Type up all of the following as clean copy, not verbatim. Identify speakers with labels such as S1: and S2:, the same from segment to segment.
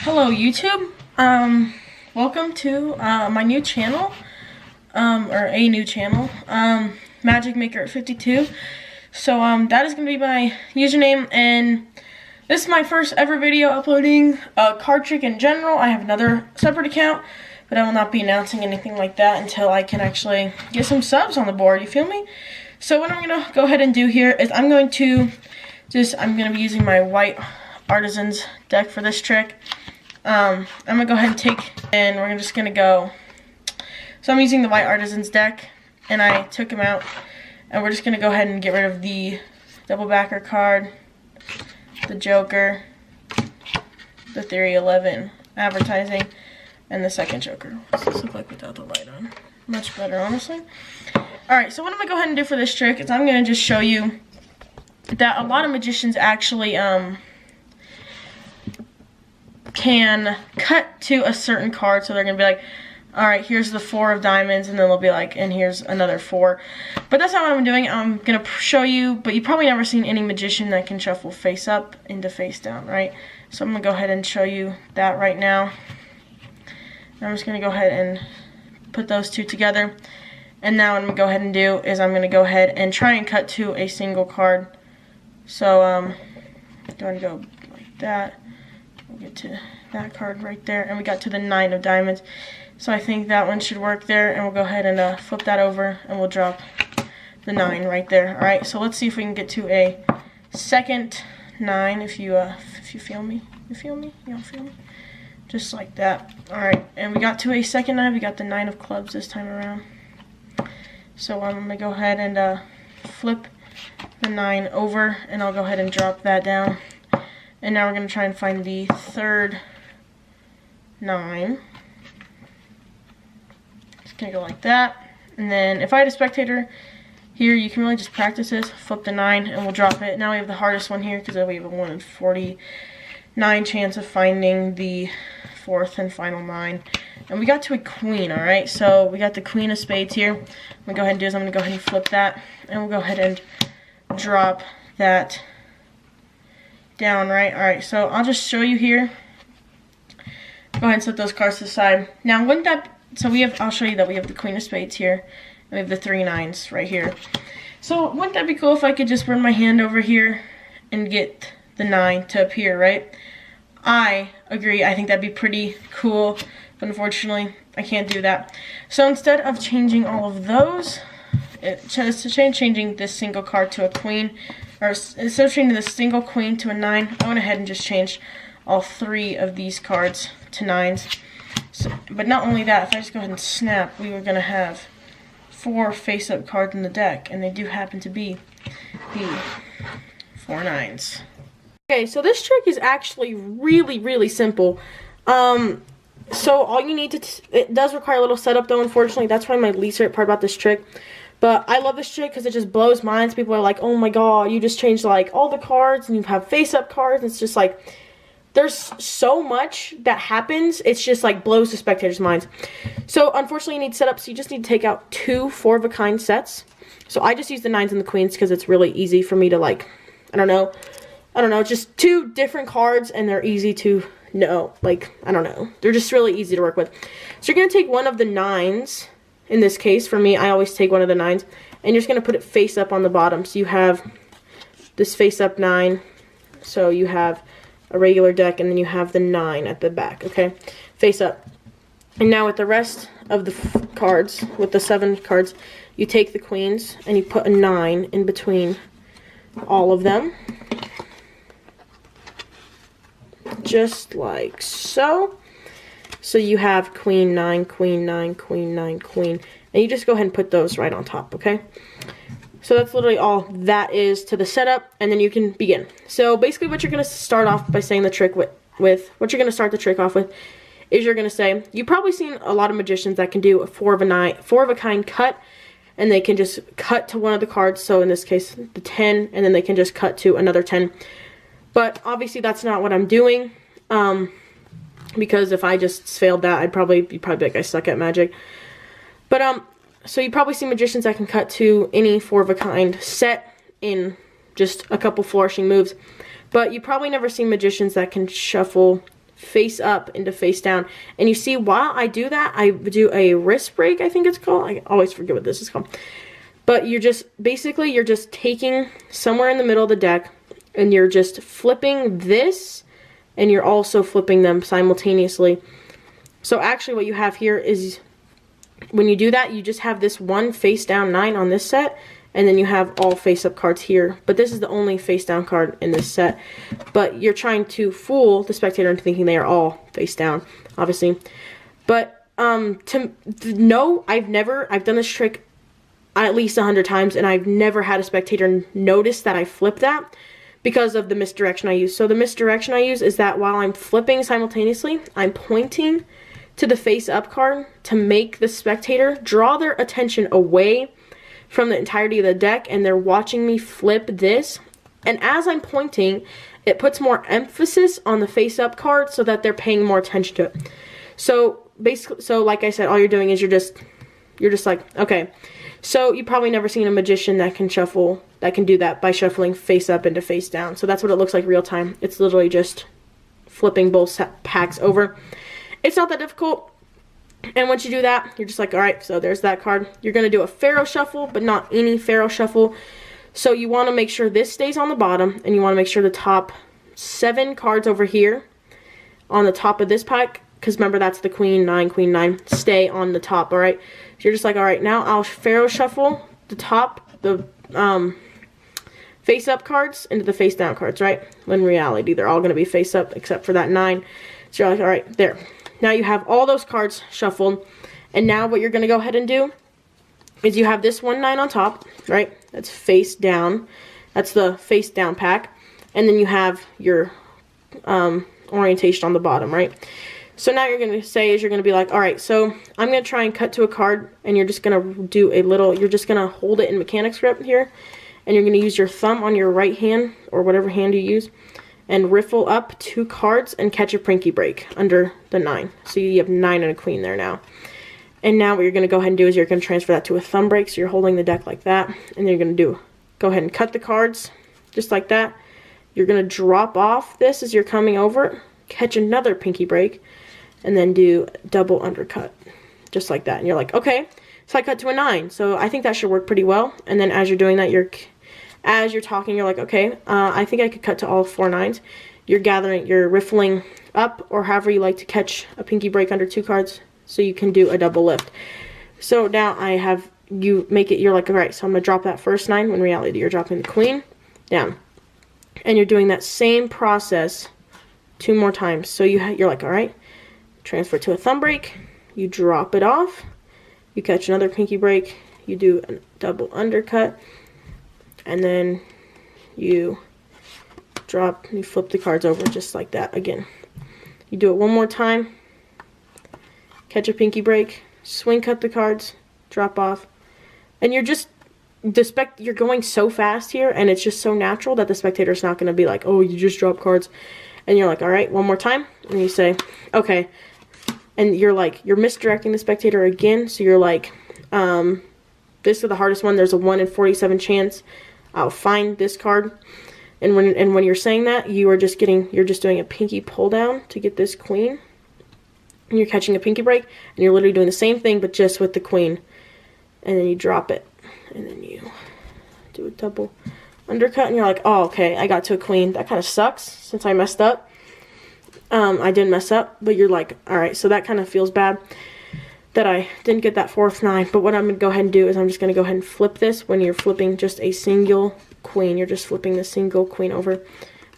S1: Hello YouTube. Welcome to my new channel, or a new channel, Magic Maker 52. So that is gonna be my username, and this is my first ever video uploading a card trick in general. I have another separate account, but I will not be announcing anything like that until I can actually get some subs on the board. You feel me? So what I'm gonna go ahead and do here is I'm gonna be using my White Artisans deck for this trick. I'm gonna go ahead and we're just gonna go. So I'm using the White Artisans deck, and I took him out, and we're just gonna go ahead and get rid of the double backer card, the Joker, the Theory 11 advertising, and the second Joker. What's this look like without the light on? Much better, honestly. Alright, so what I'm gonna go ahead and do for this trick is I'm gonna just show you that a lot of magicians actually can cut to a certain card. So they're gonna be like, alright, here's the 4 of diamonds, and then they'll be like, and here's another 4. But that's not what I'm doing. I'm gonna show you, but you've probably never seen any magician that can shuffle face up into face down, right? So I'm gonna go ahead and show you that right now. And I'm just gonna go ahead and put those two together. And now what I'm gonna go ahead and do is I'm gonna go ahead and try and cut to a single card. So go and go like that. We'll get to that card right there, and we got to the 9 of diamonds. So I think that one should work there, and we'll go ahead and flip that over, and we'll drop the 9 right there. Alright, so let's see if we can get to a second 9, if you feel me. You feel me? You don't feel me? Just like that. Alright, and we got to a second 9. We got the 9 of clubs this time around. So I'm going to go ahead and flip the 9 over, and I'll go ahead and drop that down. And now we're going to try and find the third 9. Just going to go like that. And then if I had a spectator here, you can really just practice this. Flip the 9 and we'll drop it. Now we have the hardest one here because we have a 1 in 49 chance of finding the fourth and final 9. And we got to a queen, alright? So we got the queen of spades here. What I'm going to go ahead and do is I'm going to go ahead and flip that. And we'll go ahead and drop that down, right? Alright, so I'll just show you here. Go ahead and set those cards to the side. Now, wouldn't that, I'll show you that we have the queen of spades here, and we have the 3 9s right here. So wouldn't that be cool if I could just run my hand over here and get the 9 to appear, right? I agree. I think that'd be pretty cool, but unfortunately, I can't do that. So instead of changing all of those, changing this single card to a queen, or instead of changing this single queen to a 9, I went ahead and just changed all 3 of these cards to 9s. So, but not only that, if I just go ahead and snap, we were going to have 4 face-up cards in the deck, and they do happen to be the 4 9s. Okay, so this trick is actually really, really simple. So all you need to, it does require a little setup though, unfortunately. That's probably my least favorite part about this trick. But I love this trick because it just blows minds. People are like, oh my god, you just changed like all the cards and you have face-up cards. It's just like, there's so much that happens. It's just like blows the spectators' minds. So unfortunately you need setup, so you just need to take out 2 4-of-a-kind sets. So I just use the 9s and the queens because it's really easy for me to like, I don't know, just 2 different cards, and they're easy to know. Like, I don't know. They're just really easy to work with. So you're going to take one of the 9s. In this case, for me, I always take one of the 9s, and you're just going to put it face up on the bottom. So you have this face up 9. So you have a regular deck, and then you have the 9 at the back, okay? Face up. And now with the rest of the cards, with the 7 cards, you take the queens, and you put a 9 in between all of them. Just like so. So you have queen 9, queen 9, queen 9, queen. And you just go ahead and put those right on top, okay? So that's literally all that is to the setup, and then you can begin. So basically what you're going to start off by saying the trick with what you're going to start the trick off with is you're going to say, you've probably seen a lot of magicians that can do a 4-of-a-kind cut, and they can just cut to one of the cards. So in this case, the 10, and then they can just cut to another 10. But obviously that's not what I'm doing. Because if I just failed that, you'd probably be like, I suck at magic. But so you probably see magicians that can cut to any 4-of-a-kind set in just a couple flourishing moves. But you probably never seen magicians that can shuffle face up into face down. And you see, while I do that, I do a wrist break, I think it's called. I always forget what this is called. But you're just, basically, you're just taking somewhere in the middle of the deck, and you're just flipping this, and you're also flipping them simultaneously. So actually what you have here is, when you do that, you just have this one face down 9 on this set, and then you have all face up cards here. But this is the only face down card in this set. But you're trying to fool the spectator into thinking they are all face down, obviously. But I've done this trick at least 100 times, and I've never had a spectator notice that I flipped that because of the misdirection I use. So the misdirection I use is that while I'm flipping simultaneously, I'm pointing to the face up card to make the spectator draw their attention away from the entirety of the deck, and they're watching me flip this. And as I'm pointing, it puts more emphasis on the face up card so that they're paying more attention to it. So basically, like I said, all you're doing is you're just like, okay. So you've probably never seen a magician that can do that by shuffling face up into face down. So that's what it looks like real time. It's literally just flipping both packs over. It's not that difficult. And once you do that, you're just like, all right, so there's that card. You're going to do a Pharaoh shuffle, but not any Pharaoh shuffle. So you want to make sure this stays on the bottom, and you want to make sure the top 7 cards over here on the top of this pack, because remember, that's the queen 9, stay on the top, all right? So you're just like, all right, now I'll Pharaoh shuffle the top, the face up cards into the face down cards, right? When in reality, they're all going to be face up except for that 9. So you're like, all right, there. Now you have all those cards shuffled, and now what you're going to go ahead and do is you have this 1 9 on top, right? That's face down. That's the face down pack. And then you have your orientation on the bottom, right? So now you're going to say is you're going to be like, all right, so I'm going to try and cut to a card, and you're just going to do a little, you're just going to hold it in mechanics grip here, and you're going to use your thumb on your right hand, or whatever hand you use, and riffle up 2 cards and catch a pinky break under the 9. So you have 9 and a queen there now. And now what you're going to go ahead and do is you're going to transfer that to a thumb break. So you're holding the deck like that. And then you're going to go ahead and cut the cards just like that. You're going to drop off this as you're coming over, catch another pinky break, and then do double undercut. Just like that. And you're like, okay, so I cut to a 9. So I think that should work pretty well. And then as you're doing that, as you're talking, you're like, okay, I think I could cut to all 4 9s. You're riffling up, or however you like to catch a pinky break under 2 cards, so you can do a double lift. So now you're like, all right, so I'm going to drop that first 9, when in reality you're dropping the queen down. And you're doing that same process 2 more times. So you're like, all right, transfer to a thumb break, you drop it off, you catch another pinky break, you do a double undercut, and then you flip the cards over just like that again. You do it 1 more time, catch a pinky break, swing cut the cards, drop off, and you're going so fast here, and it's just so natural that the spectator's not going to be like, oh, you just dropped cards. And you're like, all right, 1 more time, and you say, okay, and you're misdirecting the spectator again. So you're like, this is the hardest one. There's a 1 in 47 chance I'll find this card. And when you're saying that, you're just doing a pinky pull down to get this queen, and you're catching a pinky break, and you're literally doing the same thing but just with the queen, and then you drop it, and then you do a double undercut, and you're like, oh, okay, I got to a queen. That kind of sucks since I messed up. I didn't mess up, but you're like, all right, so that kind of feels bad that I didn't get that 4th 9. But what I'm going to go ahead and do is I'm just going to go ahead and flip this. When you're flipping just a single queen, you're just flipping the single queen over.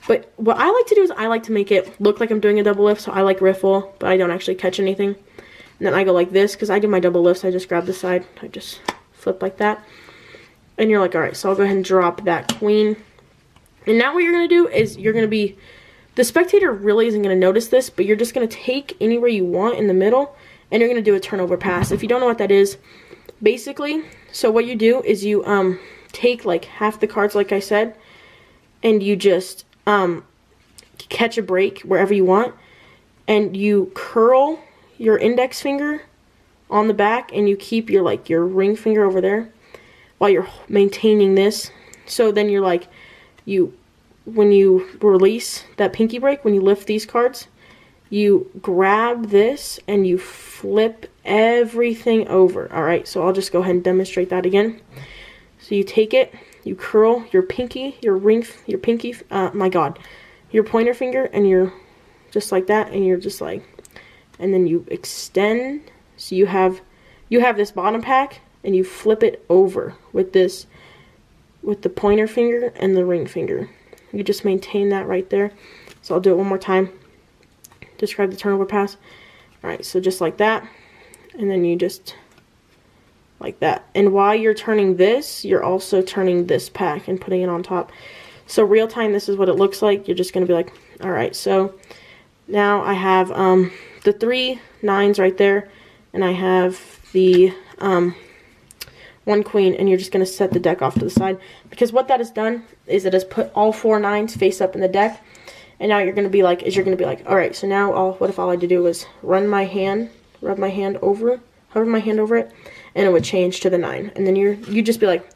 S1: But what I like to do is I like to make it look like I'm doing a double lift. So I like riffle, but I don't actually catch anything. And then I go like this, because I do my double lifts. I just grab the side. I just flip like that. And you're like, all right, so I'll go ahead and drop that queen. And now what you're going to do is the spectator really isn't going to notice this, but you're just going to take anywhere you want in the middle, and you're going to do a turnover pass. If you don't know what that is, basically, so what you do is you take like half the cards, like I said, and you just catch a break wherever you want, and you curl your index finger on the back, and you keep your ring finger over there while you're maintaining this. So then you're like, when you release that pinky break, when you lift these cards, you grab this and you flip everything over. All right, so I'll just go ahead and demonstrate that again. So you take it, you curl your pinky, your pointer finger, and you're just like that, and you're just like, and then you extend. So you have this bottom pack, and you flip it over with the pointer finger and the ring finger. You just maintain that right there. So I'll do it one more time. Describe the turnover pass. All right, so just like that, and then you just like that. And while you're turning this, you're also turning this pack and putting it on top. So real time, this is what it looks like. You're just gonna be like, all right, so now I have the 3 9s right there, and I have the 1 queen, and you're just gonna set the deck off to the side, because what that has done is it has put all 4 9s face up in the deck. And now you're gonna be like, all right, so now what if all I had to do was rub my hand over it, and it would change to the 9. And then you just be like,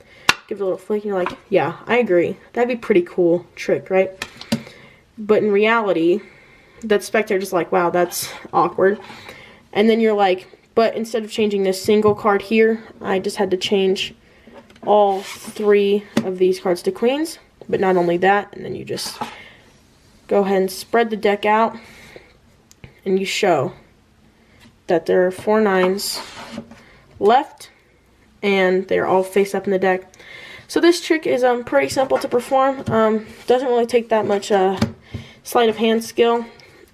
S1: give it a little flick, and you're like, yeah, I agree. That'd be a pretty cool trick, right? But in reality, that spectator just like, wow, that's awkward. And then you're like, but instead of changing this single card here, I just had to change all 3 of these cards to queens. But not only that, and then you just go ahead and spread the deck out, and you show that there are 4 9s left, and they're all face up in the deck. So this trick is pretty simple to perform. Doesn't really take that much sleight of hand skill.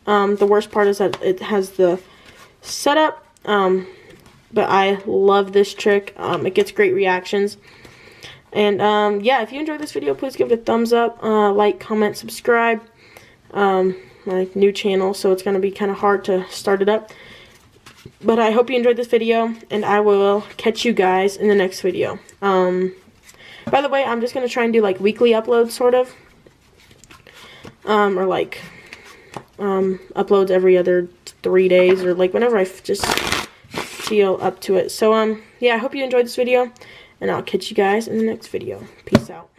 S1: The worst part is that it has the setup, but I love this trick. It gets great reactions. And yeah, if you enjoyed this video, please give it a thumbs up, like, comment, subscribe. My new channel, so it's going to be kind of hard to start it up. But I hope you enjoyed this video, and I will catch you guys in the next video. By the way, I'm just going to try and do like weekly uploads, sort of. Or like uploads every other 3 days, or like whenever I just feel up to it. So yeah, I hope you enjoyed this video, and I'll catch you guys in the next video. Peace out.